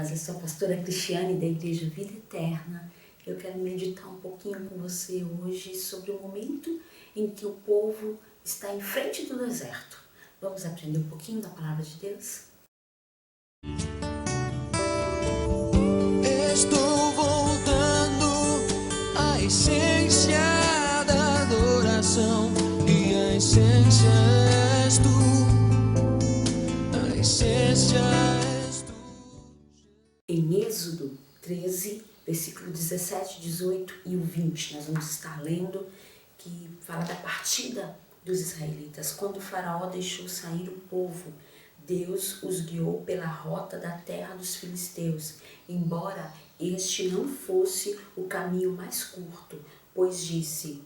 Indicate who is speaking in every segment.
Speaker 1: paz, eu sou a pastora Cristiane da Igreja Vida Eterna. Eu quero meditar um pouquinho com você hoje sobre o momento em que o povo está em frente do deserto. Vamos aprender um pouquinho da palavra de Deus?
Speaker 2: Estou voltando à essência da adoração, e a essência és tu, a essência és tu.
Speaker 1: Em Êxodo 13, versículo 17, 18 e o 20, nós vamos estar lendo, que fala da partida dos israelitas. Quando o faraó deixou sair o povo, Deus os guiou pela rota da terra dos filisteus, embora este não fosse o caminho mais curto, pois disse: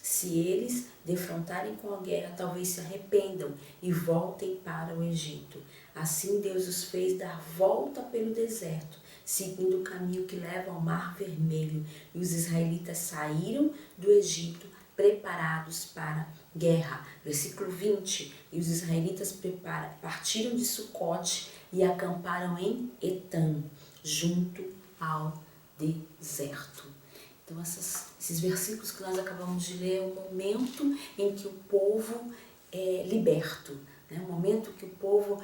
Speaker 1: se eles defrontarem com a guerra, talvez se arrependam e voltem para o Egito. Assim Deus os fez dar volta pelo deserto, seguindo o caminho que leva ao Mar Vermelho. E os israelitas saíram do Egito preparados para guerra. Versículo 20. E os israelitas partiram de Sucote e acamparam em Etam, junto ao deserto. Então, esses versículos que nós acabamos de ler é o momento em que o povo é liberto, né? O momento que o povo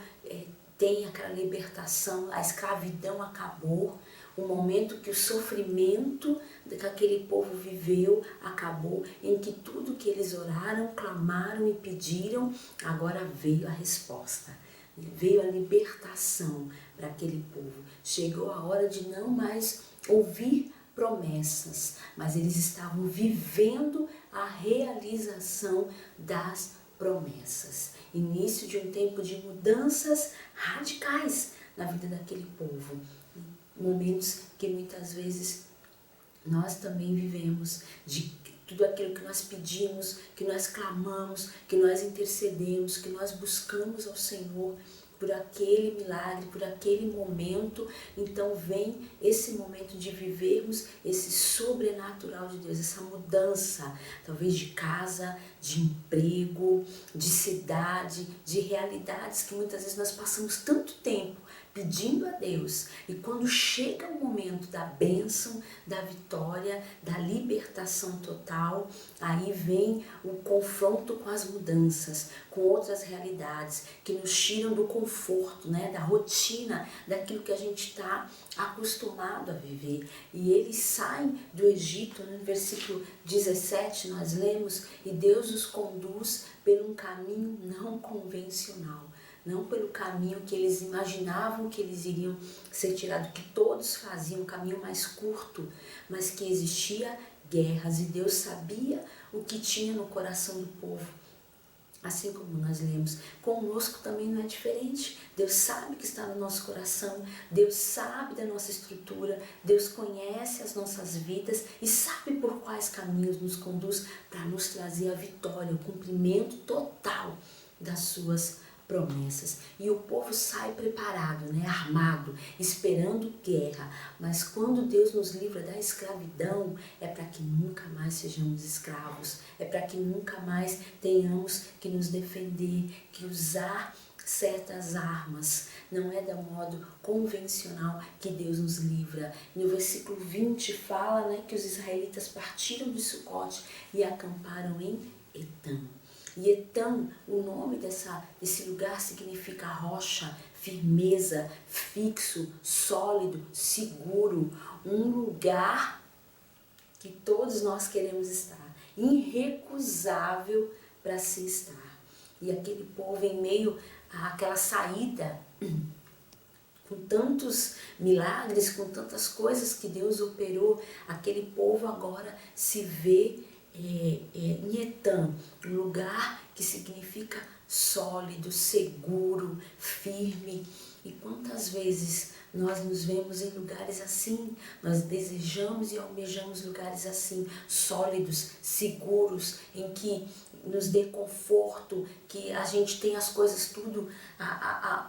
Speaker 1: tem aquela libertação, a escravidão acabou, o momento que o sofrimento que aquele povo viveu acabou, em que tudo que eles oraram, clamaram e pediram, agora veio a resposta. Veio a libertação para aquele povo. Chegou a hora de não mais ouvir promessas, mas eles estavam vivendo a realização das promessas. Início de um tempo de mudanças radicais na vida daquele povo. Momentos que muitas vezes nós também vivemos, de tudo aquilo que nós pedimos, que nós clamamos, que nós intercedemos, que nós buscamos ao Senhor por aquele milagre, por aquele momento. Então vem esse momento de vivermos esse sobrenatural de Deus, essa mudança, talvez de casa, de emprego, de cidade, de realidades que muitas vezes nós passamos tanto tempo pedindo a Deus, e quando chega o momento da bênção, da vitória, da libertação total, aí vem o confronto com as mudanças, com outras realidades que nos tiram do conforto, né, da rotina, daquilo que a gente está acostumado a viver. E eles saem do Egito, no versículo 17 nós lemos, e Deus os conduz por um caminho não convencional. Não pelo caminho que eles imaginavam que eles iriam ser tirados, que todos faziam, um caminho mais curto, mas que existia guerras e Deus sabia o que tinha no coração do povo. Assim como nós lemos, conosco também não é diferente. Deus sabe o que está no nosso coração, Deus sabe da nossa estrutura, Deus conhece as nossas vidas e sabe por quais caminhos nos conduz para nos trazer a vitória, o cumprimento total das suas promessas. E o povo sai preparado, né, armado, esperando guerra. Mas quando Deus nos livra da escravidão, é para que nunca mais sejamos escravos, é para que nunca mais tenhamos que nos defender, que usar certas armas. Não é do modo convencional que Deus nos livra. No versículo 20 fala, né, que os israelitas partiram de Sucote e acamparam em Etam. E Etam, o nome desse lugar significa rocha, firmeza, fixo, sólido, seguro. Um lugar que todos nós queremos estar, irrecusável para se estar. E aquele povo, em meio àquela saída, com tantos milagres, com tantas coisas que Deus operou, aquele povo agora se vê em Etam, um lugar que significa sólido, seguro, firme. E quantas vezes nós nos vemos em lugares assim, nós desejamos e almejamos lugares assim, sólidos, seguros, em que nos dê conforto, que a gente tem as coisas tudo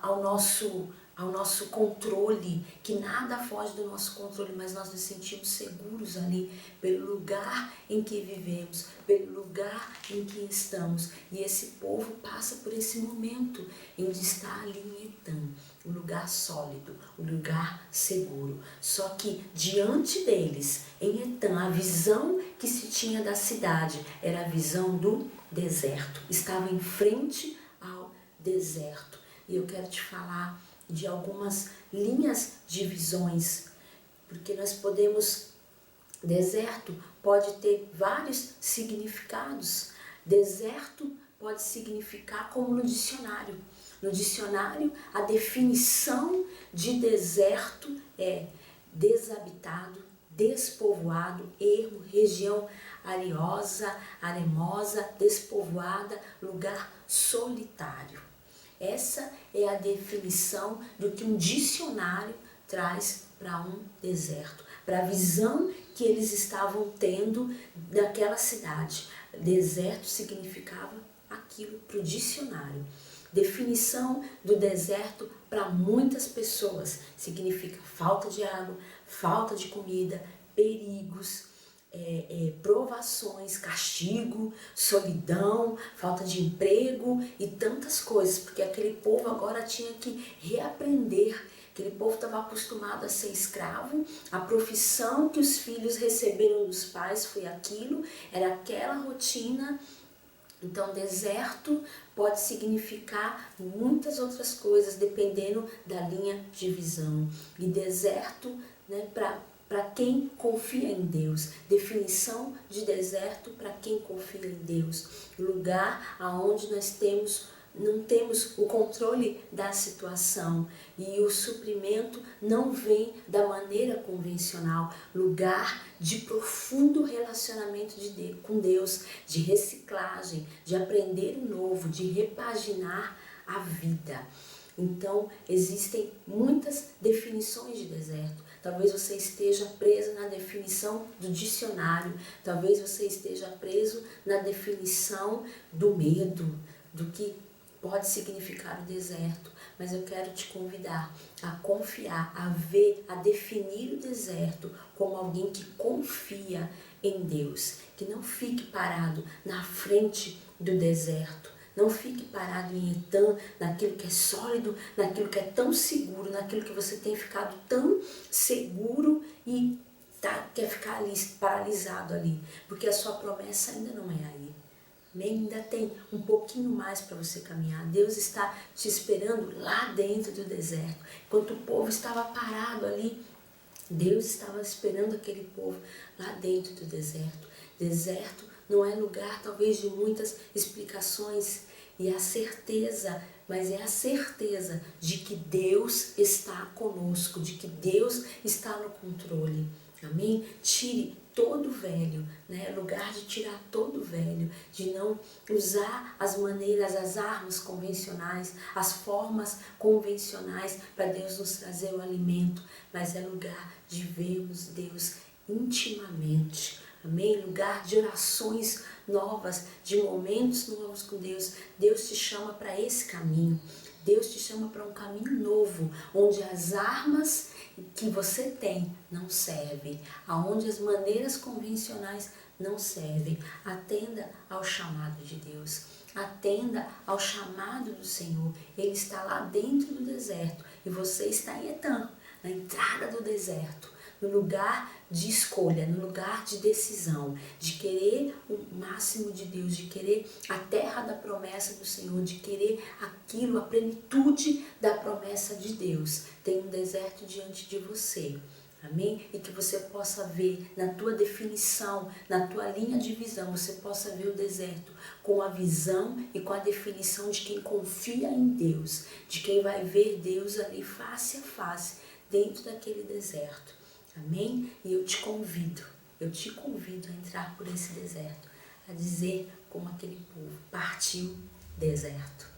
Speaker 1: ao nosso ao nosso controle, que nada foge do nosso controle, mas nós nos sentimos seguros ali, pelo lugar em que vivemos, pelo lugar em que estamos. E esse povo passa por esse momento em de estar ali em Etam, um lugar sólido, um lugar seguro. Só que diante deles, em Etam, a visão que se tinha da cidade era a visão do deserto. Estava em frente ao deserto. E eu quero te falar de algumas linhas de visões, porque nós podemos, deserto pode ter vários significados. Deserto pode significar como no dicionário. No dicionário, a definição de deserto é desabitado, despovoado, ermo, região ariosa, aremosa, despovoada, lugar solitário. Essa é a definição do que um dicionário traz para um deserto, para a visão que eles estavam tendo daquela cidade. Deserto significava aquilo para o dicionário. Definição do deserto para muitas pessoas significa falta de água, falta de comida, perigos, provações, castigo, solidão, falta de emprego e tantas coisas, porque aquele povo agora tinha que reaprender. Aquele povo estava acostumado a ser escravo, a profissão que os filhos receberam dos pais foi aquilo, era aquela rotina. Então, deserto pode significar muitas outras coisas, dependendo da linha de visão. E deserto, né, para quem confia em Deus. Definição de deserto para quem confia em Deus. Lugar onde nós não temos o controle da situação e o suprimento não vem da maneira convencional. Lugar de profundo relacionamento com Deus, de reciclagem, de aprender o novo, de repaginar a vida. Então, existem muitas definições de deserto. Talvez você esteja preso na definição do dicionário, talvez você esteja preso na definição do medo, do que pode significar o deserto. Mas eu quero te convidar a confiar, a ver, a definir o deserto como alguém que confia em Deus, que não fique parado na frente do deserto. Não fique parado em Etam, naquilo que é sólido, naquilo que é tão seguro, naquilo que você tem ficado tão seguro e quer ficar ali, paralisado ali, porque a sua promessa ainda não é aí. Ainda tem um pouquinho mais para você caminhar. Deus está te esperando lá dentro do deserto. Enquanto o povo estava parado ali, Deus estava esperando aquele povo lá dentro do deserto. Deserto não é lugar talvez de muitas explicações e a certeza, mas é a certeza de que Deus está conosco, de que Deus está no controle. Amém? Tire todo velho, né? Lugar de tirar todo velho, de não usar as maneiras, as armas convencionais, as formas convencionais para Deus nos trazer o alimento, mas é lugar de vermos Deus intimamente. Amém? Lugar de orações novas, de momentos novos com Deus. Deus te chama para esse caminho. Deus te chama para um caminho novo, onde as armas que você tem não servem, aonde as maneiras convencionais não servem. Atenda ao chamado de Deus, atenda ao chamado do Senhor. Ele está lá dentro do deserto e você está em Etam, na entrada do deserto, no lugar de escolha, no lugar de decisão, de querer o máximo de Deus, de querer a terra da promessa do Senhor, de querer aquilo, a plenitude da promessa de Deus. Tem um deserto diante de você. Amém? E que você possa ver na tua definição, na tua linha de visão, você possa ver o deserto com a visão e com a definição de quem confia em Deus, de quem vai ver Deus ali face a face, dentro daquele deserto. Amém? E eu te convido a entrar por esse deserto, a dizer como aquele povo, partiu deserto.